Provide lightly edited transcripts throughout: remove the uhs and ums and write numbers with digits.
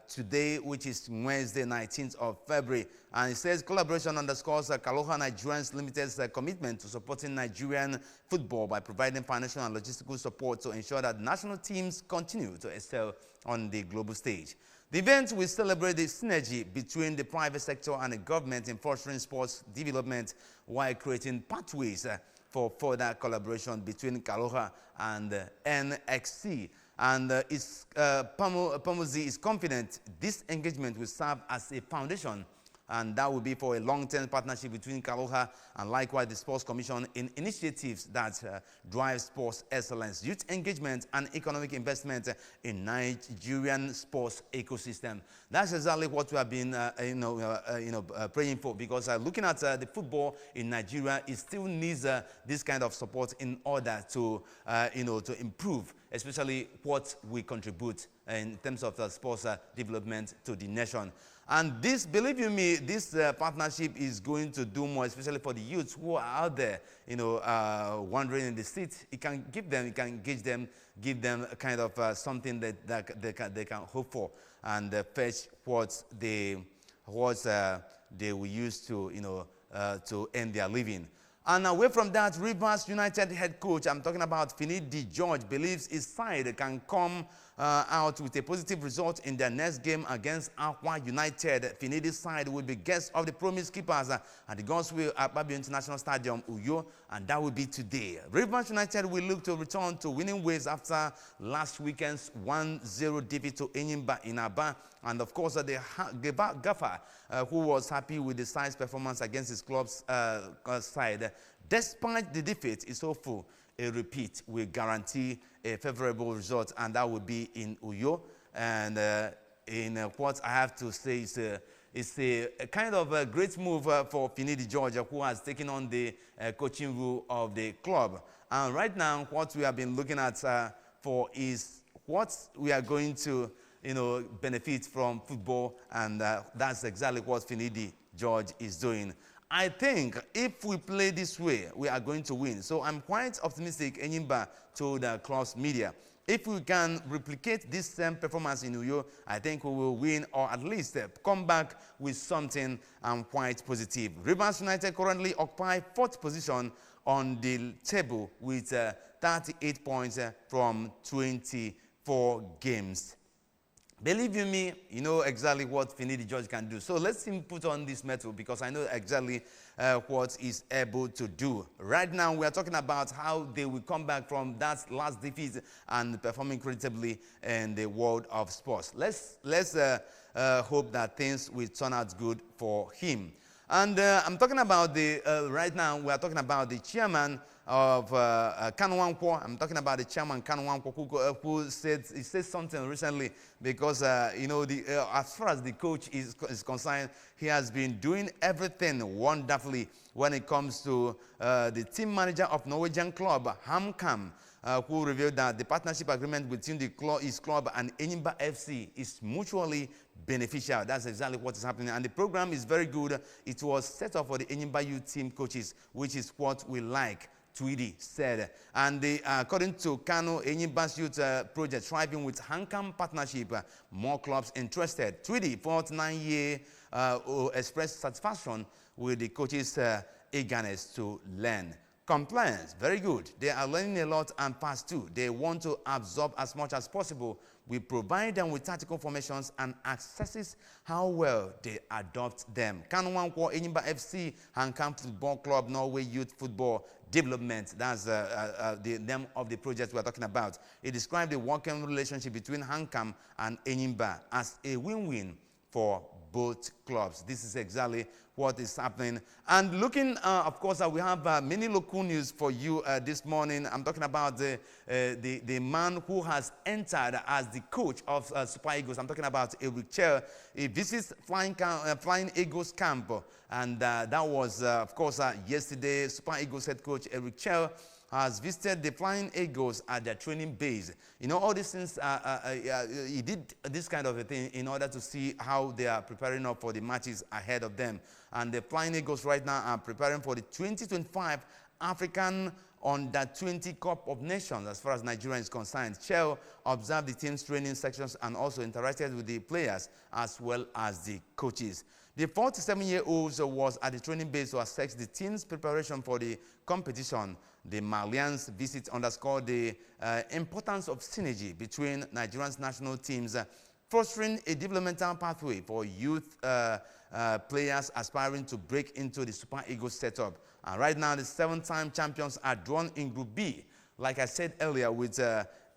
today, which is Wednesday, 19th of February. And it says collaboration underscores Kaloha Nigerians Limited's commitment to supporting Nigerian football by providing financial and logistical support to ensure that national teams continue to excel on the global stage. The event will celebrate the synergy between the private sector and the government in fostering sports development while creating pathways for further collaboration between Kaloha and NXC. And Pamuzi is confident this engagement will serve as a foundation, and that will be for a long-term partnership between Kaloha and likewise the Sports Commission in initiatives that drive sports excellence, youth engagement, and economic investment in Nigerian sports ecosystem. That's exactly what we have been praying for, because looking at the football in Nigeria, it still needs this kind of support in order to to improve, especially what we contribute in terms of sports development to the nation. And this, believe you me, this partnership is going to do more, especially for the youths who are out there, wandering in the streets. It can give them, it can engage them, give them a kind of something that they can hope for, and fetch what they will use to earn their living. And away from that, Rivers United head coach, I'm talking about Finidi George, believes his side can come out with a positive result in their next game against Aqua United. Finidi's side will be guests of the Promise Keepers at the Godswill at Babio International Stadium, Uyo, and that will be today. Rivers United will look to return to winning ways after last weekend's 1-0 defeat to Anambra in Aba. And of course, the gaffer, who was happy with the side's performance against his club's side, despite the defeat, is hopeful a repeat will guarantee a favorable result, and that will be in Uyo. And in what I have to say is a kind of a great move for Finidi George, who has taken on the coaching role of the club. And right now, what we have been looking at for is what we are going to benefit from football, and that's exactly what Finidi George is doing. I think if we play this way, we are going to win. So I'm quite optimistic, Enyimba told the club's media. If we can replicate this same performance in Uyo, I think we will win, or at least come back with something quite positive. Rivers United currently occupy 4th position on the table with 38 points from 24 games. Believe you me, you know exactly what Finidi George can do. So let's him put on this metal, because I know exactly what he's able to do. Right now, we are talking about how they will come back from that last defeat and performing creditably in the world of sports. Let's hope that things will turn out good for him. And I'm talking about right now, we are talking about the chairman of Kanwankwo. I'm talking about the chairman Kanwankwo, who said something recently, because as far as the coach is concerned, he has been doing everything wonderfully when it comes to the team manager of Norwegian club HamKam, who revealed that the partnership agreement between his club and Anambra FC is mutually beneficial. That's exactly what is happening. And the program is very good. It was set up for the Anambra youth team coaches, which is what we like, Tweedy said. And according to Kano, Anambra's youth project thriving with HamKam partnership, more clubs interested. Tweedy, 49-year, expressed satisfaction with the coaches' eagerness to learn. Compliance, very good. They are learning a lot and fast too. They want to absorb as much as possible. We provide them with tactical formations and accesses how well they adopt them. Kanwankwo, Anambra FC, HamKam Football Club, Norway Youth Football Development. That's the name of the project we're talking about. It described the working relationship between HamKam and Anambra as a win-win for both clubs. This is exactly what is happening. And looking, of course, we have many local news for you this morning. I'm talking about the man who has entered as the coach of Super Eagles. I'm talking about Eric Chell. He visits Flying Eagles camp, and that was, of course, yesterday. Super Eagles head coach Eric Chell has visited the Flying Eagles at their training base. You know, all these things, he did this kind of a thing in order to see how they are preparing up for the matches ahead of them. And the Flying Eagles right now are preparing for the 2025 African Under-20 Cup of Nations as far as Nigeria is concerned. Chell observed the team's training sections and also interacted with the players as well as the coaches. The 47-year-old was at the training base to assess the team's preparation for the competition. The Malians visit underscored the importance of synergy between Nigeria's national teams, fostering a developmental pathway for youth players aspiring to break into the Super Eagles setup. And right now, the 7-time champions are drawn in Group B. Like I said earlier, with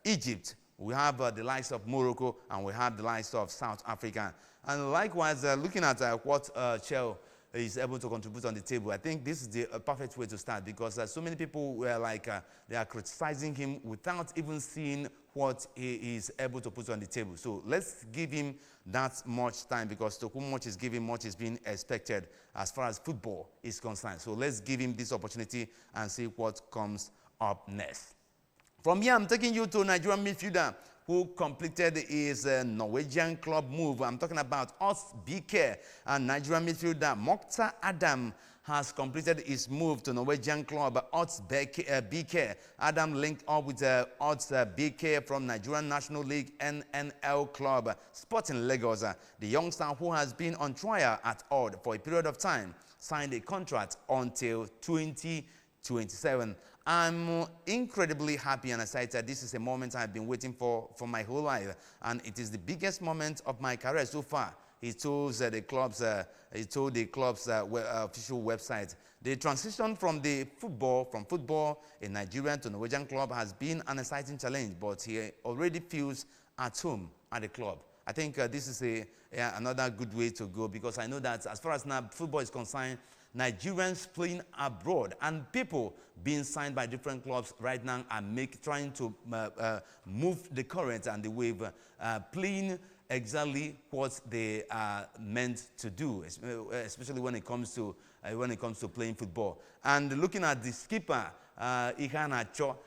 Egypt, we have the likes of Morocco, and we have the likes of South Africa. And likewise, looking at what Chell is able to contribute on the table, I think this is the perfect way to start, because so many people were like, they are criticizing him without even seeing what he is able to put on the table. So let's give him that much time, because to whom much is given, much is being expected as far as football is concerned. So let's give him this opportunity and see what comes up next. From here, I'm taking you to Nigerian midfielder who completed his Norwegian club move. I'm talking about Ots BK, and Nigerian midfielder Mokhtar Adam has completed his move to Norwegian club Ots BK. Adam linked up with Ots BK from Nigerian National League NNL club Sporting Lagos. The youngster, who has been on trial at Odd for a period of time, signed a contract until 2027. I'm incredibly happy and excited. This is a moment I've been waiting for my whole life, and it is the biggest moment of my career so far. He told the club's official website. The transition from football in Nigeria to Norwegian club has been an exciting challenge, but he already feels at home at the club. I think this is another good way to go, because I know that as far as now football is concerned, Nigerians playing abroad and people being signed by different clubs right now are trying to move the current and the wave, playing exactly what they are meant to do, especially when it comes to playing football. And looking at the skipper, Iheanacho,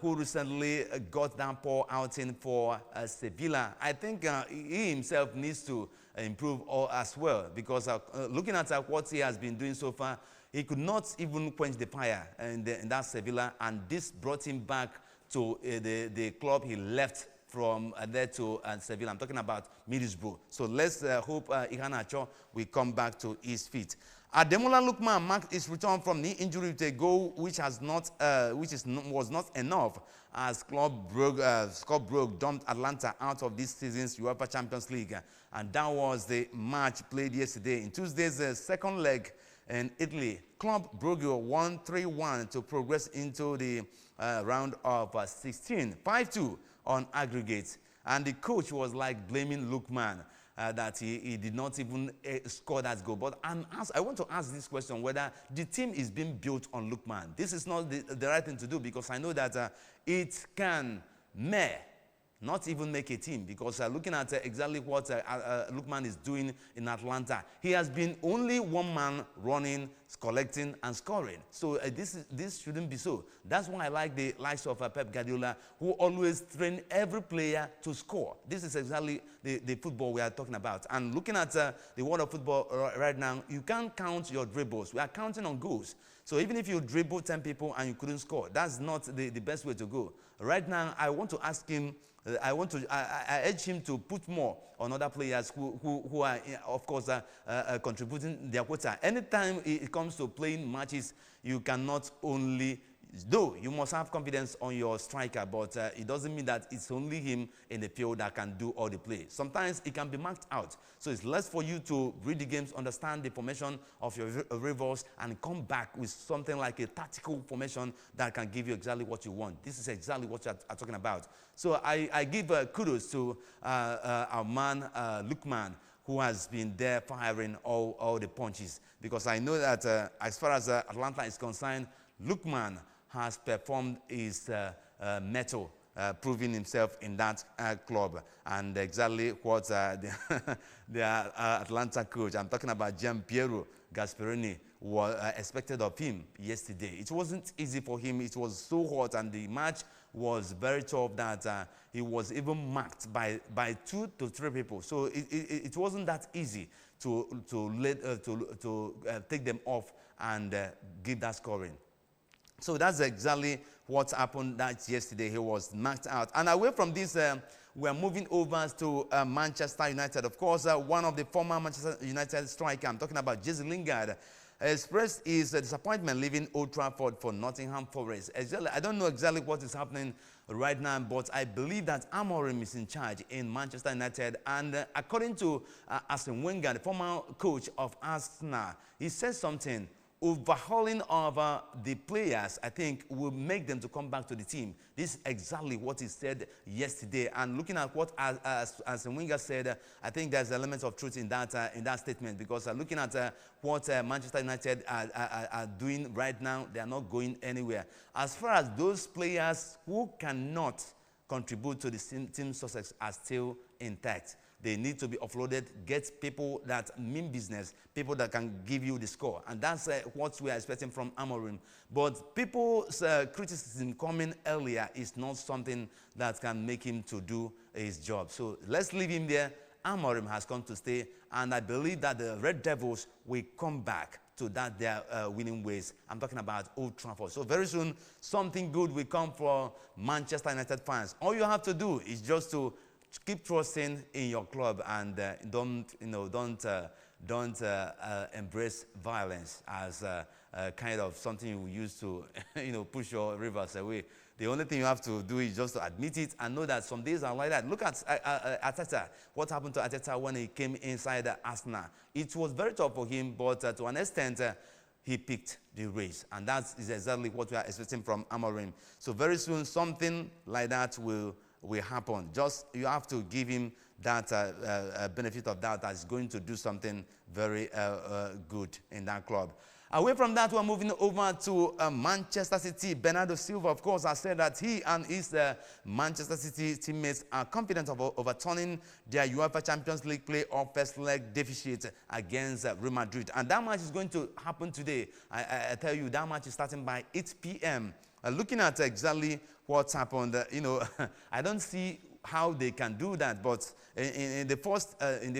who recently got that poor outing for Sevilla, I think he himself needs to improve as well, because looking at what he has been doing so far, he could not even quench the fire in that Sevilla, and this brought him back to the club he left from there to Sevilla. I'm talking about Middlesbrough. So let's hope Iheanacho will come back to his feet. Ademola Lookman marked his return from knee injury with a goal which was not enough, as Club Brugge dumped Atlanta out of this season's UEFA Champions League. And that was the match played yesterday. In Tuesday's second leg in Italy, Club Brugge won 3-1 to progress into the round of 16, 5-2 on aggregate. And the coach was like blaming Lookman that he did not even score that goal. But I want to ask this question, whether the team is being built on Lookman. This is not the right thing to do, because I know that it can not even make a team, because looking at exactly what Lookman is doing in Atlanta, he has been only one man running, collecting, and scoring. So this shouldn't be so. That's why I like the likes of Pep Guardiola, who always train every player to score. This is exactly the football we are talking about. And looking at the world of football right now, you can't count your dribbles. We are counting on goals. So even if you dribble 10 people and you couldn't score, that's not the best way to go. Right now, I want to ask him, I urge him to put more on other players who are, of course, contributing their quota. Anytime it comes to playing matches, you cannot only, though you must have confidence on your striker, but it doesn't mean that it's only him in the field that can do all the play. Sometimes it can be marked out. So it's less for you to read the games, understand the formation of your rivals, and come back with something like a tactical formation that can give you exactly what you want. This is exactly what you're talking about. So I give kudos to our man, Lookman, who has been there firing all the punches. Because I know that as far as Atlanta is concerned, Lookman has performed his mettle, proving himself in that club, and exactly what the Atlanta coach, I'm talking about Gianpiero Gasperini, was expected of him yesterday. It wasn't easy for him. It was so hot, and the match was very tough that he was even marked by 2 to 3 people. So it wasn't that easy to take them off and give that scoring. So that's exactly what happened that yesterday. He was knocked out. And away from this, we're moving over to Manchester United. Of course, one of the former Manchester United striker, I'm talking about Jesse Lingard, expressed his disappointment leaving Old Trafford for Nottingham Forest. I don't know exactly what is happening right now, but I believe that Amorim is in charge in Manchester United. And according to Arsene Wenger, the former coach of Arsenal, he said something. Overhauling of the players, I think, will make them to come back to the team. This is exactly what he said yesterday. And looking at what as Wenger said, I think there's elements of truth in that statement, because looking at what Manchester United are doing right now, they are not going anywhere. As far as those players who cannot contribute to the team success are still intact. They need to be offloaded, get people that mean business, people that can give you the score. And that's what we are expecting from Amorim. But people's criticism coming earlier is not something that can make him to do his job. So let's leave him there. Amorim has come to stay, and I believe that the Red Devils will come back to their winning ways. I'm talking about Old Trafford. So very soon, something good will come for Manchester United fans. All you have to do is just to keep trusting in your club, and don't embrace violence as kind of something you use to push your rivals away. The only thing you have to do is just to admit it and know that some days are like that. Look at Arteta. What happened to Arteta when he came inside Arsenal? It was very tough for him, but to an extent, he picked the race. And that is exactly what we are expecting from Amorim. So very soon, something like that will happen. Just you have to give him that benefit of doubt that is going to do something very good in that club. Away from that, we're moving over to Manchester City. Bernardo Silva, of course, has said that he and his Manchester City teammates are confident of overturning their UEFA Champions League playoff first leg deficit against Real Madrid. And that match is going to happen today. I tell you, that match is starting by 8 p.m. Looking at exactly what's happened, I don't see how they can do that. But in the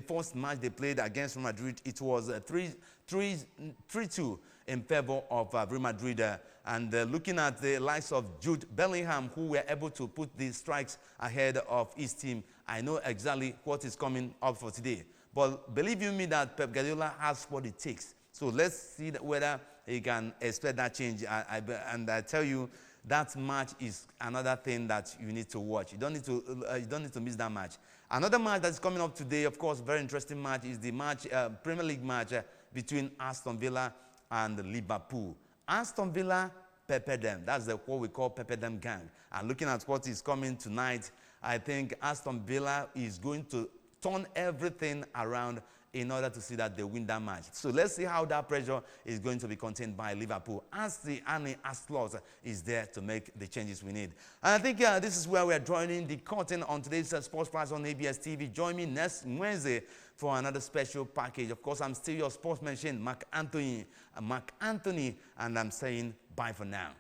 first match they played against Real Madrid, it was 3-2 in favor of Real Madrid. And looking at the likes of Jude Bellingham, who were able to put the strikes ahead of his team, I know exactly what is coming up for today. But believe you me that Pep Guardiola has what it takes. So let's see whether he can expect that change. And I tell you, that match is another thing that you need to watch. You don't need to miss that match. Another match that's coming up today, of course, very interesting match, is the Premier League match between Aston Villa and Liverpool. Aston Villa peppered them. That's what we call pepper them gang. And looking at what is coming tonight, I think Aston Villa is going to turn everything around in order to see that they win that match. So let's see how that pressure is going to be contained by Liverpool, as the Arne Slot is there to make the changes we need. And I think this is where we are joining the curtain on today's Sports Prize on ABS TV. Join me next Wednesday for another special package. Of course, I'm still your sports machine, Mark Anthony, and I'm saying bye for now.